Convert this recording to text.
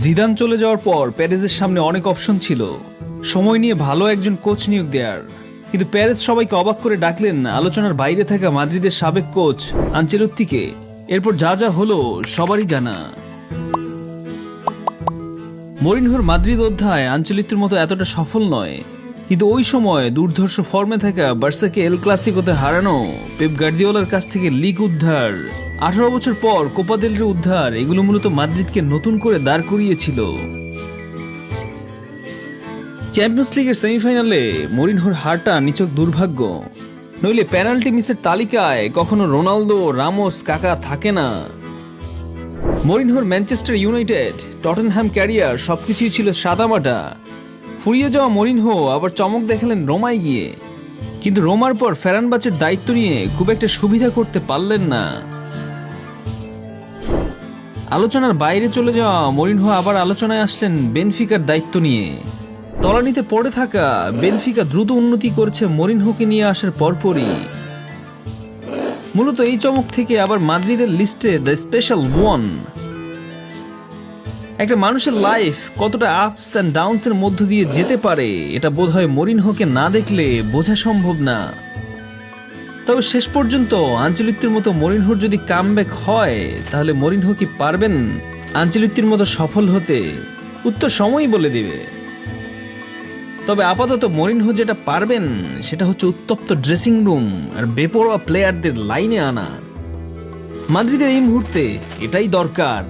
Zidane চলে যাওয়ার পর প্যারেজের সামনে অনেক অপশন ছিল সময় নিয়ে ভালো একজন কোচ নিয়োগ দেওয়ার, কিন্তু প্যারেজ সবাইকে অবাক করে ডাকলেন আলোচনার বাইরে থাকা মাদ্রিদের সাবেক কোচ আনচেলত্তিকে। এরপর যা যা হলো সবারই জানা। মরিনহোর মাদ্রিদ অধ্যায় আনচেলত্তির মতো এতটা সফল নয়, কিন্তু ওই সময় দুর্ধর্ষ ফর্মে থাকা বার্সাকে এল ক্লাসিকোতে হারানো, পেপ গার্দিওলার কাছ থেকে লিগ উদ্ধার, 18 বছর পর কোপা দেল রে উদ্ধার, এগুলো মূলত মাদ্রিদকে নতুন করে দাঁড় করিয়েছিল। চ্যাম্পিয়ন্স লিগের সেমিফাইনালে মরিনহোর হারটা নিছক দুর্ভাগ্য, নইলে পেনাল্টি মিসের তালিকায় কখনো রোনালদো, রামোস, কাকা থাকে না। মরিনহোর ম্যানচেস্টার ইউনাইটেড, টটেনহ্যাম ক্যারিয়ার সবকিছুই ছিল সাদামাটা। ফুরিয়ে যাওয়া মরিনহো আবার চমক দেখালেন রোমায় গিয়ে, কিন্তু রোমার পর ফেরানবাচের দায়িত্ব নিয়ে খুব একটা সুবিধা করতে পারলেন না। আলোচনার বাইরে চলে যাওয়া মরিনহো আবার আলোচনায় আসলেন বেনফিকার দায়িত্ব নিয়ে। তলানিতে পড়ে থাকা বেনফিকা দ্রুত উন্নতি করছে মরিনহোকে নিয়ে আসার পরপরই। মূলত এই চমক থেকে আবার মাদ্রিদের লিস্টে দ্য স্পেশাল ওয়ান। একটা মানুষের লাইফ কতটা আপস অ্যান্ড ডাউনস এর মধ্য দিয়ে যেতে পারে এটা বোধহয় মরিনহোকে না দেখলে বোঝা সম্ভব না। তবে শেষ পর্যন্ত আনচেলত্তির মতো মরিনহোর যদি কামব্যাক হয়, তাহলে মরিনহো কি পারবেন আনচেলত্তির মতো সফল হতে? উত্তর সময়ই বলে দিবে। তবে আপাতত মরিনহো যেটা পারবেন সেটা হচ্ছে উত্তপ্ত ড্রেসিং রুম আর বেপরোয়া প্লেয়ারদের লাইনে আনা। মাদ্রিদের এই মুহূর্তে এটাই দরকার।